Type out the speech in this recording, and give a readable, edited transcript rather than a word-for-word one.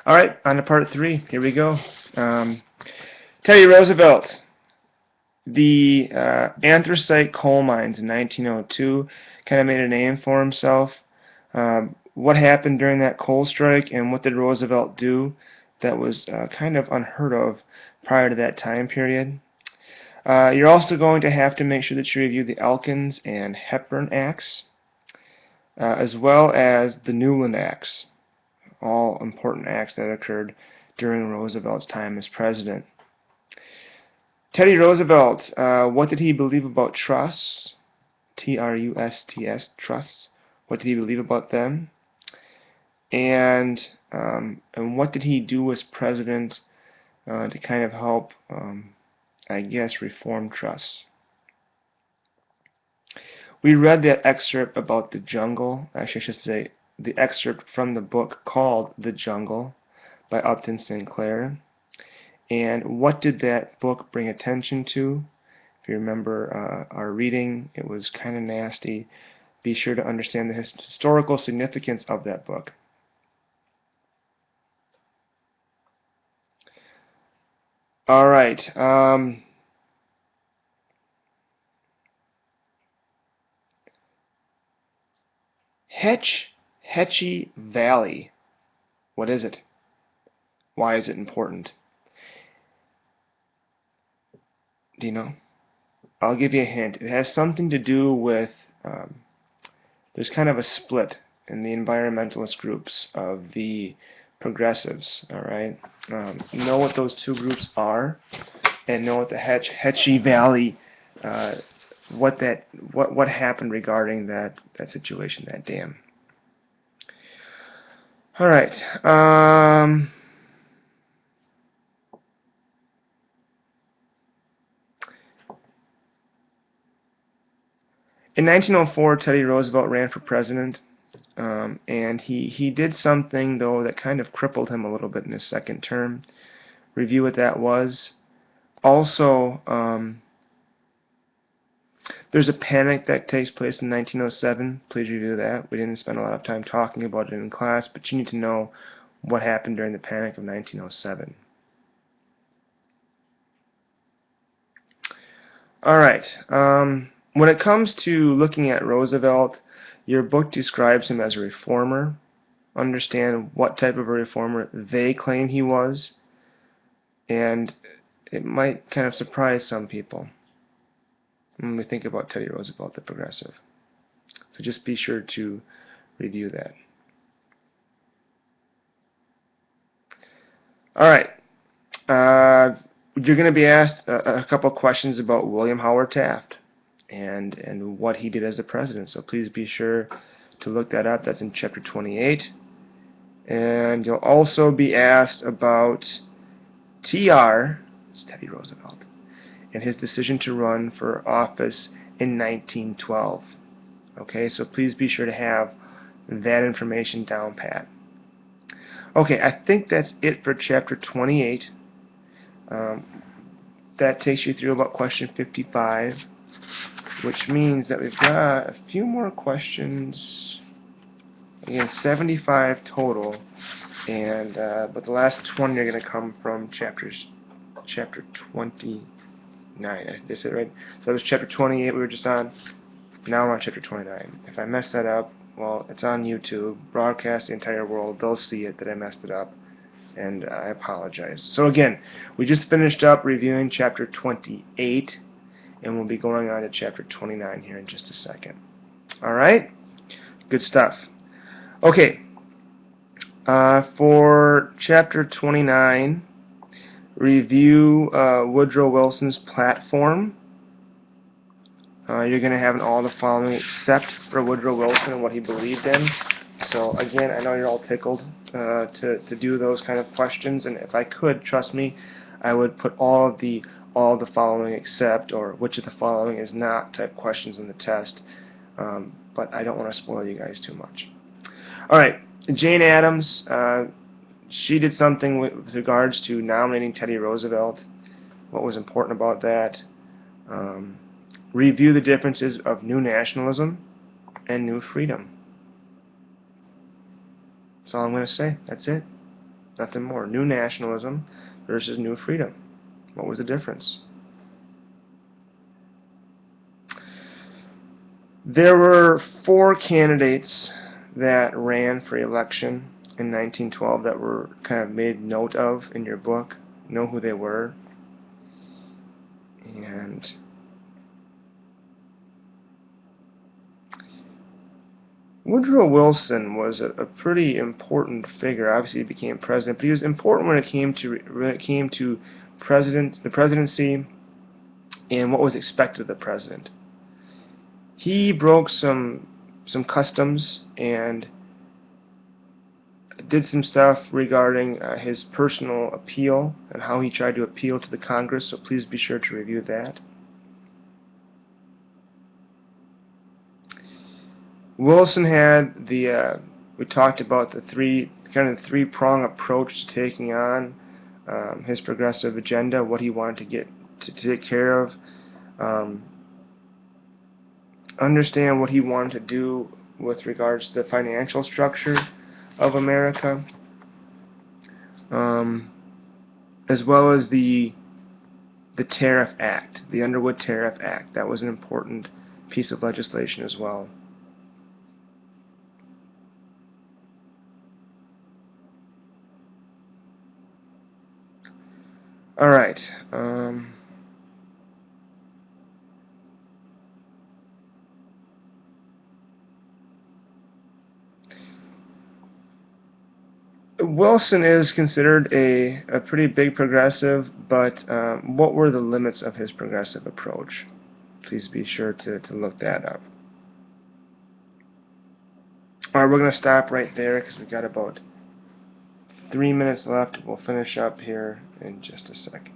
All right, on to part 3. Here we go. Teddy Roosevelt. The anthracite coal mines in 1902 kind of made a name for himself. What happened during that coal strike and what did Roosevelt do that was kind of unheard of prior to that time period? You're also going to have to make sure that you review the Elkins and Hepburn Acts, as well as the Newland Acts, all important acts that occurred during Roosevelt's time as president. Teddy Roosevelt, what did he believe about trusts? Trusts, trusts. What did he believe about them? And what did he do as president to kind of help, I guess, reform trusts? We read that excerpt about the jungle. Actually, I should say the excerpt from the book called The Jungle by Upton Sinclair. And what did that book bring attention to? If you remember our reading, it was kind of nasty. Be sure to understand the historical significance of that book. All right. Hetchy Valley. What is it? Why is it important? Do you know? I'll give you a hint. It has something to do with, there's kind of a split in the environmentalist groups of the progressives, all right? Know what those two groups are, and know what the Hetchy Valley, what happened regarding that situation, that dam. All right. In 1904, Teddy Roosevelt ran for president, and he did something, though, that kind of crippled him a little bit in his second term. Review what that was. Also, there's a panic that takes place in 1907. Please review that. We didn't spend a lot of time talking about it in class, but you need to know what happened during the panic of 1907. All right. When it comes to looking at Roosevelt, your book describes him as a reformer. Understand what type of a reformer they claim he was, and it might kind of surprise some people when we think about Teddy Roosevelt, the progressive. So just be sure to review that. All right. You're going to be asked a couple questions about William Howard Taft and what he did as the president. So please be sure to look that up. That's in chapter 28. And you'll also be asked about TR, it's Teddy Roosevelt, and his decision to run for office in 1912. Okay, so please be sure to have that information down pat. Okay, I think that's it for chapter 28. That takes you through about question 55, which means that we've got a few more questions. Again, 75 total, and but the last 20 are going to come from chapter 29. Did I say it right? So that was chapter 28 we were just on. Now we're on chapter 29. If I mess that up, well, it's on YouTube. Broadcast the entire world. They'll see it that I messed it up, and I apologize. So again, we just finished up reviewing chapter 28, and we'll be going on to chapter 29 here in just a second. All right? Good stuff. Okay. For chapter 29, review Woodrow Wilson's platform. You're going to have all the following except for Woodrow Wilson and what he believed in. So again, I know you're all tickled to do those kind of questions, and if I could, trust me, I would put all the following except or which of the following is not type questions in the test, but I don't want to spoil you guys too much. All right, Jane Addams, she did something with regards to nominating Teddy Roosevelt. What was important about that? Review the differences of New Nationalism and New Freedom. That's all I'm going to say. That's it. Nothing more. New nationalism versus new freedom. What was the difference? There were 4 candidates that ran for election in 1912 that were kind of made note of in your book. Know who they were. And Woodrow Wilson was a pretty important figure. Obviously, he became president, but he was important when it came to the presidency and what was expected of the president. He broke some customs and did some stuff regarding his personal appeal and how he tried to appeal to the Congress, so please be sure to review that. Wilson had we talked about the three-prong approach to taking on his progressive agenda, what he wanted to get to take care of, understand what he wanted to do with regards to the financial structure of America, as well as the Tariff Act, the Underwood Tariff Act. That was an important piece of legislation as well. All right. Wilson is considered a pretty big progressive, but what were the limits of his progressive approach? Please be sure to look that up. Alright, we're going to stop right there because we've got about 3 minutes left. We'll finish up here in just a second.